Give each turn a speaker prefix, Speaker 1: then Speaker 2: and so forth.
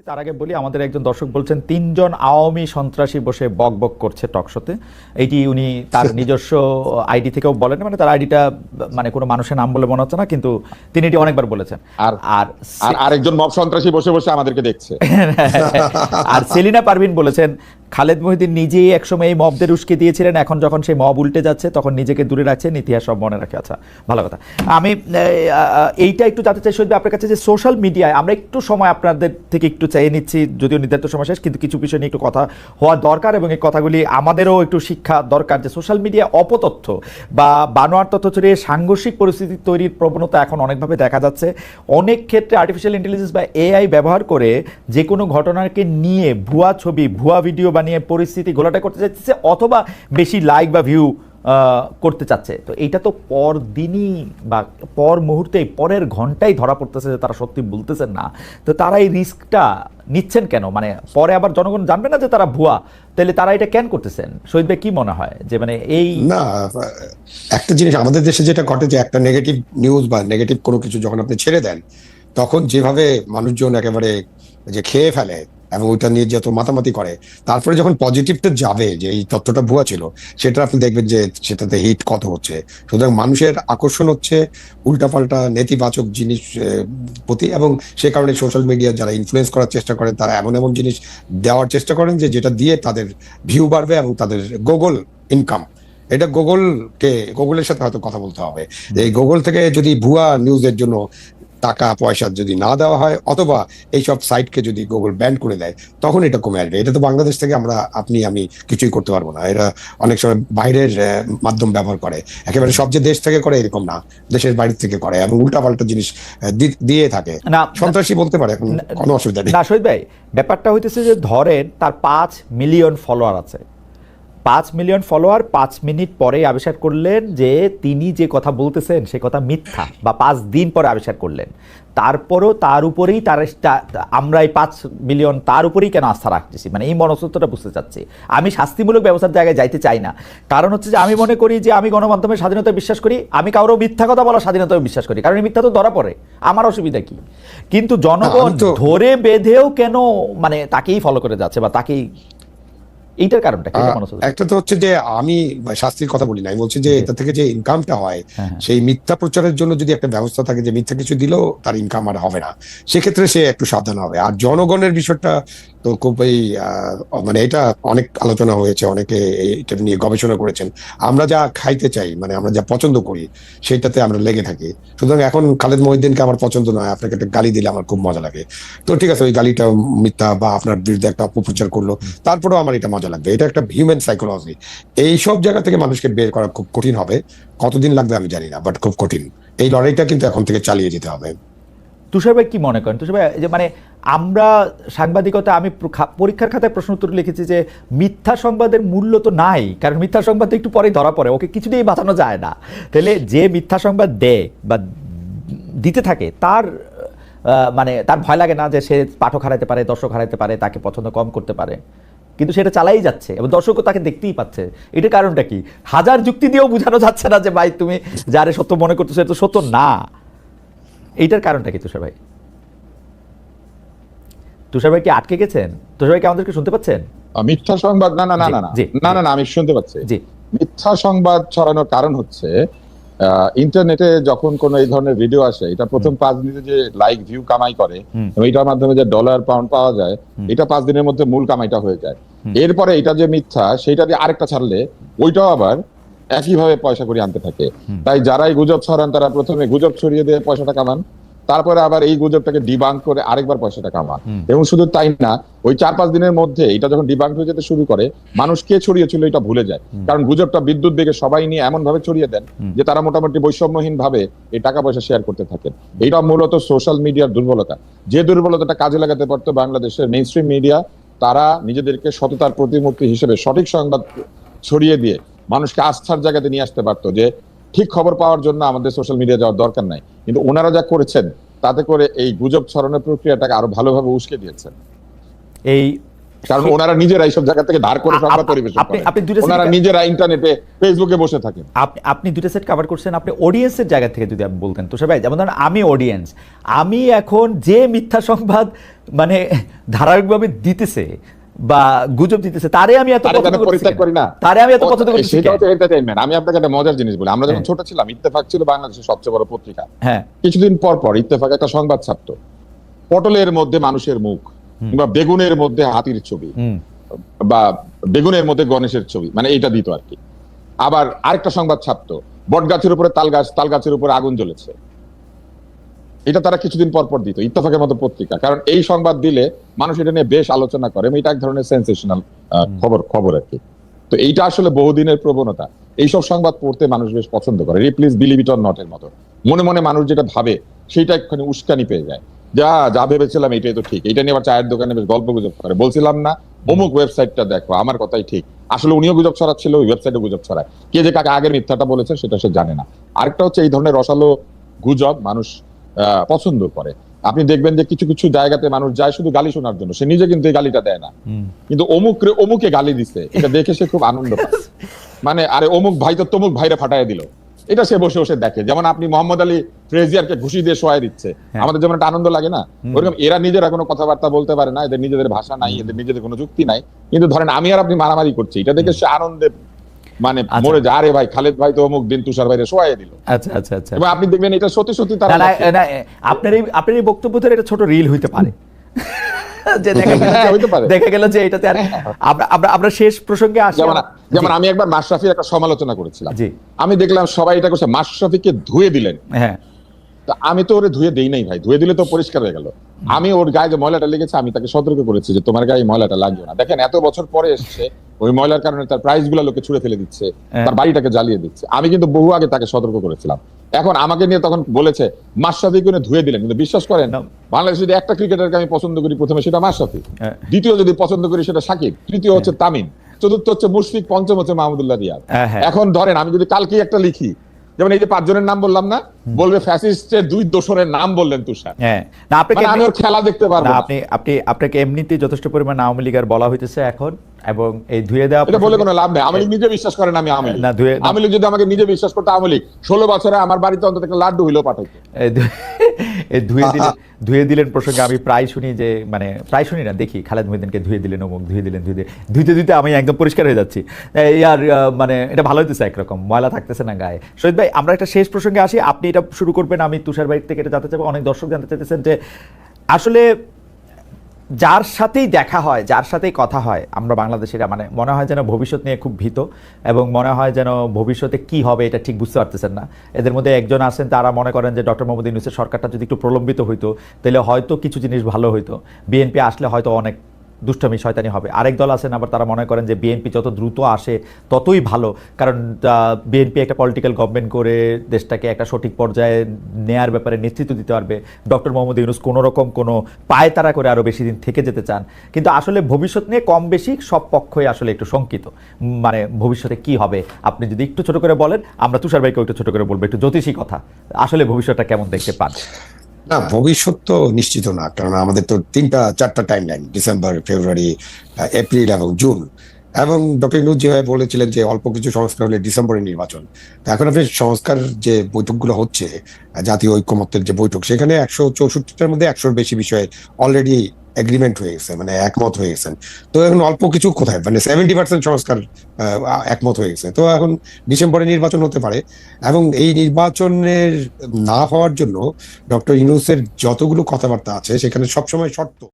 Speaker 1: তার আগে বলি, আমাদের একজন দর্শক বলছেন ৩ জন আওয়ামী সন্ত্রাসী বসে বক বক করছে টকশোতে। এইটি উনি তার নিজস্ব আইডি থেকেও বলেন, মানে তার আইডিটা মানে কোনো মানুষের নাম বলে মনে হচ্ছে না, কিন্তু তিনি এটি অনেকবার বলেছেন।
Speaker 2: আর আরেকজন মব সন্ত্রাসী বসে বসে আমাদেরকে দেখছে।
Speaker 1: আর সেলিনা পারভিন বলেছেন খালেদ মহিউদ্দিন নিজেই একসময় এই মবদের উস্কে দিয়েছিলেন, এখন যখন সেই মব উল্টে যাচ্ছে তখন নিজেকে দূরে রাখছেন, ইতিহাস সব মনে রাখে। আচ্ছা, ভালো কথা। আমি এইটা একটু জানতে চাই শহীদ আপনার কাছে, যে সোশ্যাল মিডিয়ায় আমরা একটু সময় আপনাদের থেকে একটু চাইয়ে নিচ্ছি, যদিও নির্ধারিত সময় শেষ, কিন্তু কিছু বিষয় নিয়ে একটু কথা হওয়া দরকার এবং এই কথাগুলি আমাদেরও একটু শিক্ষা দরকার, যে সোশ্যাল মিডিয়া অপতথ্য বা বানোয়ার তথ্য ছড়িয়ে সাংঘর্ষিক পরিস্থিতি তৈরির প্রবণতা এখন অনেকভাবে দেখা যাচ্ছে। অনেক ক্ষেত্রে আর্টিফিশিয়াল ইন্টেলিজেন্স বা এআই ব্যবহার করে যে কোনো ঘটনাকে নিয়ে ভুয়া ছবি, ভুয়া ভিডিও বানিয়ে পরিস্থিতি ঘোলাটে করতে চাইছে, অথবা বেশি লাইক বা ভিউ করতে চাচ্ছে। তো এইটা তো পর দিনই বা পর মুহূর্তেই, পরের ঘন্টায় ধরা পড়তেছে যে তারা সত্যি বলতেছেন না। তো তারা এই রিস্কটা নিচ্ছেন কেন? মানে পরে আবার জনগণ জানবে না যে তারা ভুয়া, তাহলে তারা এটা কেন করতেছেন? শহীদ ভাই, কি মনে হয় যে মানে এই
Speaker 3: না, একটা জিনিস আমাদের দেশে যেটা ঘটে, যে একটা নেগেটিভ নিউজ বা নেগেটিভ কোনো কিছু যখন আপনি ছেড়ে দেন, তখন যেভাবে মানুষজন একেবারে যে খেয়ে ফেলে এবং ওইটা নিয়ে যত মাতামাতি করে, তারপরে যখন পজিটিভটা যাবে যে এই তথ্যটা ভুয়া ছিল, সেটা আপনি দেখবেন যে সেটাতে হিট কত হচ্ছে। সুতরাং মানুষের আকর্ষণ হচ্ছে উল্টাপাল্টা নেতিবাচক জিনিস প্রতি, এবং সে কারণে সোশ্যাল মিডিয়া যারা ইনফ্লুয়েন্স করার চেষ্টা করেন, তারা এমন এমন জিনিস দেওয়ার চেষ্টা করেন যে যেটা দিয়ে তাদের ভিউ বাড়বে এবং তাদের গুগল ইনকাম। এটা গুগলের সাথে হয়তো কথা বলতে হবে। এই গুগল থেকে যদি ভুয়া নিউজের জন্য টাকা পয়সা যদি না দেওয়া হয়, অথবা এইসব সাইটকে যদি গুগল ব্যান করে দেয়, তখন এটা কমে আসবে। এটা তো বাংলাদেশ থেকে আমি কিছুই করতে পারবো না। এরা অনেক সময় বাইরের মাধ্যম ব্যবহার করে, একেবারে সব যে দেশ থেকে করে এরকম না, দেশের বাইরে থেকে করে এবং উল্টাপাল্টা জিনিস দিয়ে থাকে। সন্ত্রাসী বলতে পারে, এখন কোনো অসুবিধা নেই।
Speaker 1: না শহীদ ভাই, ব্যাপারটা হইতেছে যে ধরেন তার 5 মিলিয়ন ফলোয়ার আছে, 5 মিলিয়ন ফলোয়ার 5 মিনিট পরে আবিষ্কার করলেন যে তিনি যে কথা বলতেছেন সে কথা মিথ্যা, বা 5 দিন পরে আবিষ্কার করলেন, তারপরও তার উপরেই আমরা এই 5 মিলিয়ন তার উপরেই কেন আস্থা রাখতেছি? মানে এই মনস্তত্ত্বটা বুঝতে চাচ্ছি। আমি শাস্তিমূলক ব্যবস্থার জায়গায় যাইতে চাই না, কারণ হচ্ছে যে আমি মনে করি যে আমি গণমাধ্যমের স্বাধীনতায় বিশ্বাস করি, আমি কারো মিথ্যা কথা বলার স্বাধীনতায় বিশ্বাস করি, কারণ এই মিথ্যা তো ধরা পড়ে, আমার অসুবিধা কি? কিন্তু জনগণ ধরে বেঁধেও কেন মানে তাকেই ফলো করে যাচ্ছে বা তাকেই, এইটার কারণটা কি?
Speaker 3: একটা তো হচ্ছে যে আমি শাস্তির কথা বলি না, আমি বলছি যে এটা থেকে যে ইনকামটা হয়, সেই মিথ্যা প্রচারের জন্য যদি একটা ব্যবস্থা থাকে যে মিথ্যা কিছু দিলেও তার ইনকাম আর হবে না, সেক্ষেত্রে সে একটু সাবধান হবে। আর জনগণের বিষয়টা তো খুবই মানে এটা অনেক আলোচনা হয়েছে, অনেকে এটা নিয়ে গবেষণা করেছেন। আমরা যা খাইতে চাই, মানে আমরা যা পছন্দ করি, সেটাতে আমরা লেগে থাকি। সুতরাং এখন খালেদ মহিউদ্দিনকে আমার পছন্দ নয়, আপনাকে একটা গালি দিলে আমার খুব মজা লাগে, তো ঠিক আছে ওই গালিটা মিথ্যা বা আপনার বিরুদ্ধে একটা অপপ্রচার করলো, তারপরেও আমার এটা মজা লাগবে। এটা একটা হিউম্যান সাইকোলজি। এইসব জায়গা থেকে মানুষকে বের করা খুব কঠিন হবে, কতদিন লাগবে আমি জানি না, বাট খুব কঠিন। এই লড়াইটা কিন্তু এখন থেকে চালিয়ে যেতে হবে।
Speaker 1: তুষার ভাই কি মনে করেন? তুষার ভাই, যে মানে আমরা সাংবাদিকতা, আমি পরীক্ষার খাতায় প্রশ্ন উত্তর লিখেছি যে মিথ্যা সংবাদের মূল্য তো নাই, কারণ মিথ্যা সংবাদ একটু পরেই ধরা পড়ে, ওকে কিছুতেই বাঁচানো যায় না। তাহলে যে মিথ্যা সংবাদ দেয় বা দিতে থাকে তার মানে তার ভয় লাগে না যে সে পাঠক হারাইতে পারে, দর্শক হারাইতে পারে, তাকে পছন্দ কম করতে পারে, কিন্তু সেটা চালাই যাচ্ছে এবং দর্শকও তাকে দেখতেই পাচ্ছে। এটার কারণটা কি? হাজার যুক্তি দিয়েও বোঝানো যাচ্ছে না যে ভাই তুমি যারে সত্য মনে করতেছো এটা তো সত্য না। এইটার কারণটা কি তুষার ভাই? তুষার ভাই কি আটকে গেছেন? তুষার ভাই কি আমাদেরকে শুনতে পাচ্ছেন?
Speaker 2: মিথ্যা সংবাদ না না না না না না না আমি শুনতে পাচ্ছি। মিথ্যা সংবাদ ছড়ানোর কারণ হচ্ছে ইন্টারনেটে যখন কোন এই ধরনের ভিডিও আসে, এটা প্রথম 5 মিনিটে যে লাইক ভিউ কামাই করে, এইটার মাধ্যমে যে ডলার পাউন্ড পাওয়া যায়, এটা 5 দিনের মধ্যে মূল কামাইটা হয়ে যায়। এরপরে এটা যে মিথ্যা, সেটা দিয়ে আরেকটা ছাড়লে ওইটাও আবার একইভাবে পয়সা করে আনতে থাকে। তাই যারাই গুজব ছড়ান তারা প্রথমে গুজব ছড়িয়ে দিয়ে পয়সাটা কামান, তারপরে আবার এই গুজবটাকে ডিবাঙ্ক করে আরেকবার পয়সাটা কামান। এবং শুধু তাই না, ওই 4-5 দিনের মধ্যে এটা যখন ডিবাঙ্ক হয়ে যেতে শুরু করে, মানুষ কে ছড়িয়েছিল এটা ভুলে যায়, কারণ গুজবটা বিদ্যুৎ বেগে সবাই নিয়ে এমন ভাবে ছড়িয়ে দেন যে তারা মোটামুটি বৈষম্যহীন ভাবে এই টাকা পয়সা শেয়ার করতে থাকেন। এটা মূলত সোশ্যাল মিডিয়ার দুর্বলতা। যে দুর্বলতাটা কাজে লাগাতে পারতো বাংলাদেশের মেইনস্ট্রিম মিডিয়া, তারা নিজেদেরকে সততার প্রতিমূর্তি হিসেবে সঠিক সংবাদ ছড়িয়ে দিয়ে মানুষকে আস্থার জায়গাতে নিয়ে আসতে পারতো, যে ঠিক খবর পাওয়ার জন্য আমাদের সোশ্যাল মিডিয়া যাওয়ার দরকার নাই। কিন্তু ওনারা যা করেছেন তাতে করে এই গুজব ছড়ানোর প্রক্রিয়াটাকে আরো ভালোভাবে উস্কে দিয়েছেন।
Speaker 1: এই
Speaker 2: কারণ ওনারা নিজেরা এইসব জায়গা থেকে ধার করে সংবাদ পরিবেশন করেন, ওনারা নিজেরা ইন্টারনেটে ফেসবুকে বসে থাকেন।
Speaker 1: আপনি দুটো সেট কভার করছেন, আপনি অডিয়েন্সের জায়গা থেকে যদি আপনি বলতেন তুষার ভাই, যেমন ধরেন আমি অডিয়েন্স, আমি এখন যে মিথ্যা সংবাদ মানে ধারাবাহিকভাবে দিতেছে বা গুজব দিতেছে তারে আমি এত
Speaker 2: পরিত্যাগ করি না,
Speaker 1: তারে আমি এত পছন্দ করি,
Speaker 2: সেটা হচ্ছে এন্টারটেইনমেন্ট। আমি আপনাকে একটা মজার জিনিস বলি, আমরা যখন ছোট ছিলাম ইত্তেফাক ছিল বাংলাদেশের সবচেয়ে বড় পত্রিকা।
Speaker 1: হ্যাঁ,
Speaker 2: কিছুদিন পর পর ইত্তেফাক একটা সংবাদ ছাপতো, পটলের মধ্যে মানুষের মুখ কিংবা বেগুনের মধ্যে হাতির ছবি বা বেগুনের মধ্যে গণেশের ছবি, মানে এটা দিত আর কি। আবার আরেকটা সংবাদ ছাপতো, বট গাছের উপরে তাল গাছ, তাল গাছের উপরে আগুন জ্বলেছে, এটা তারা কিছুদিন পর পর দিত, ইত্তেফাকের মতো পত্রিকা। কারণ এই সংবাদ দিলে মানুষ এটা নিয়ে বেশ আলোচনা করে, এটা এক ধরনের সেন্সেশনাল খবর আর কি। তো এইটা আসলে বহুদিনের প্রবণতা, এইসব সংবাদ পড়তে মানুষ বেশ পছন্দ করে। Please believe it or not এর মতো মনে মনে মানুষ যেটা ভাবে সেটা একখানে উস্কানি পেয়ে যায়, যা যা ভেবেছিলাম এটাই তো ঠিক। এটা নিয়ে আবার চায়ের দোকানে বেশ গল্প গুজব করে, বলছিলাম না অমুক ওয়েবসাইটটা দেখো, আমার কথাই ঠিক। আসলে উনিও গুজব ছড়াচ্ছিল, ওই ওয়েবসাইটে গুজব ছড়ায়, কে যে কাকে আগের মিথ্যাটা বলেছে সেটা সে জানে না। আরেকটা হচ্ছে এই ধরনের রসালো গুজব মানুষ পছন্দ করে। আপনি দেখবেন যে কিছু কিছু জায়গাতে মানুষ যায় শুধু গালি শোনার জন্য, সে নিজে কিন্তু এই গালিটা দেয় না, কিন্তু অমুকে গালি দিচ্ছে এটা দেখে সে খুব আনন্দ পায়। মানে আরে অমুক ভাই তো তমুক ভাইরে ফাটায় দিল, এটা সে বসে বসে দেখে। যেমন আপনি মোহাম্মদ আলী ফ্রেজিয়ারকে ঘুষি দিয়ে শোয়াই দিচ্ছে, আমাদের যেমন একটা আনন্দ লাগে না, ওরকম এরা নিজেরা কোনো কথাবার্তা বলতে পারে না, এদের নিজেদের ভাষা নাই, এদের নিজেদের কোনো যুক্তি নাই, কিন্তু ধরেন আমি আর আপনি মারামারি করছি, এটা দেখে সে আনন্দে মানে মরে যায়, আরে ভাই খালেদ ভাই তো অমুক দিন তুষার ভাইরে শোয়াই দিল।
Speaker 1: আচ্ছা আচ্ছা আচ্ছা,
Speaker 2: এবং আপনি দেখবেন এটা সত্যি সত্যি তারা
Speaker 1: আপনার এই বক্তব্য ধরে এটা ছোট রিল হইতে পারে যে দেখা গেল যে এটাতে। আমরা শেষ প্রসঙ্গে আসি,
Speaker 2: যেমন আমি একবার মাশরাফির একটা সমালোচনা করেছিলাম, আমি দেখলাম সবাই এটা করছে, মাশরাফিকে ধুয়ে দিলেন। হ্যাঁ, আমি তো ওরে ধুয়ে দেই নাই ভাই, ধুয়ে দিলে তো পরিষ্কার হয়ে গেল। আমি ওর গায়ে যে ময়লাটা লেগেছে আমি তাকে সতর্ক করেছি যে তোমার গায়ে ময়লাটা লাগবে না। দেখেন এত বছর পরে এসছে, ওই ময়লার কারণে তার প্রাইস গুলা লোকে ছুড়ে ফেলে দিচ্ছে, তার বাড়িটাকে জ্বালিয়ে দিচ্ছে। আমি কিন্তু বহু আগে তাকে সতর্ক করেছিলাম। এখন আমাকে নিয়ে তখন বলেছে মাশরাফিকে ধুয়ে দিলেন, কিন্তু বিশ্বাস করেন বাংলাদেশে যদি একটা ক্রিকেটারকে আমি পছন্দ করি, প্রথমে সেটা মাশরাফি, দ্বিতীয় যদি পছন্দ করি সেটা সাকিব, তৃতীয় হচ্ছে তামিম, চতুর্থ হচ্ছে মুশফিক, পঞ্চম হচ্ছে মাহমুদুল্লাহ রিয়াদ। এখন ধরেন আমি যদি কালকে একটা লিখি, যেমন এই যে 5 জনের নাম বললাম না, বলবে ফ্যাসিস্টের 2 দোসরের নাম বললেন তুষার। হ্যাঁ, না আপনাকে আমি ওর খেলা দেখতে পারবো না।
Speaker 1: আপনাকে এমনিতেই যথেষ্ট পরিমাণ আওয়ামী লীগ আর বলা হইতেছে এখন, এবং এই ধুয়ে দেওয়া
Speaker 2: এটা বলে কোনো লাভ নেই। আমি নিজে বিশ্বাস করেন আমি আওয়ামী লীগ যদি আমাকে নিজে বিশ্বাস করতে, আওয়ামী লীগ 16 বছরে আমার বাড়িতে অন্তত একটা লাড্ডু হইলো পাঠাইতো।
Speaker 1: এই ধুয়ে দিলেন প্রসঙ্গে আমি প্রায় শুনি যে, মানে প্রায় শুনি না, দেখি খালেদ মহিউদ্দিনকে ধুয়ে দিলেন অমুক, ধুইতে আমি একদম পরিষ্কার হয়ে যাচ্ছি। আর মানে এটা ভালো হইতেছে, একরকম ময়লা থাকতেছে না গায়ে। শহীদ ভাই, আমরা একটা শেষ প্রসঙ্গে আসি, আপনি এটা শুরু করবেন, আমি তুষার ভাই থেকে এটা জানতে চাইবো। অনেক দর্শক জানতে চাইতেছেন যে আসলে যার সাথেই দেখা হয়, যার সাথেই কথা হয়, আমরা বাংলাদেশিরা মানে মনে হয় যেন ভবিষ্যৎ নিয়ে খুব ভীত, এবং মনে হয় যেন ভবিষ্যতে কি হবে এটা ঠিক বুঝতে পারতেছেন না। এদের মধ্যে একজন আছেন, তারা মনে করেন যে ডক্টর মোহাম্মদ ইউনূসের সরকারটা যদি একটু প্রলম্বিত হইতো তাহলে হয়তো কিছু জিনিস ভালো হইতো, বিএনপি আসলে হয়তো অনেক দুষ্টামি শয়তানি হবে। আরেক দল আছেন আবার, তারা মনে করেন যে বিএনপি যত দ্রুত আসে ততই ভালো, কারণ বিএনপি একটা পলিটিক্যাল গভর্নমেন্ট করে দেশটাকে একটা সঠিক পর্যায়ে নেয়ার ব্যাপারে নেতৃত্ব দিতে পারবে। ডক্টর মোহাম্মদ ইউনূস কোনো রকম কোনো পায়তারা করে আরও বেশি দিন থেকে যেতে চান। কিন্তু আসলে ভবিষ্যৎ নিয়ে কম বেশি সব পক্ষই আসলে একটু শঙ্কিত, মানে ভবিষ্যতে কি হবে আপনি যদি একটু ছোট করে বলেন, আমরা তুষার ভাইকেও একটু ছোট করে বলবো, একটু জ্যোতিষী কথা, আসলে ভবিষ্যৎটা কেমন দেখতে পান?
Speaker 3: না, ভবিষ্যৎ তো নিশ্চিত না, কারণ আমাদের তো 3-4টা টাইম লাইন, ডিসেম্বর, ফেব্রুয়ারি, এপ্রিল এবং জুন। এবং ডক্টর ইউনূস যেভাবে বলেছিলেন যে অল্প কিছু সংস্কার হলে ডিসেম্বরে নির্বাচন। তো এখন আপনি সংস্কার যে বৈঠকগুলো হচ্ছে, জাতীয় ঐক্যমত্যের যে বৈঠক, সেখানে 164টার মধ্যে 100-র বেশি বিষয়ে অলরেডি এগ্রিমেন্ট হয়ে গেছে, মানে একমত হয়ে গেছেন। তো এখন অল্প কিছু কোথায়, মানে 70% সংস্কার একমত হয়ে গেছে। তো এখন ডিসেম্বরে নির্বাচন হতে পারে, এবং এই নির্বাচনের না হওয়ার জন্য ডক্টর ইউনূসের যতগুলো কথাবার্তা আছে সেখানে সবসময় শর্ত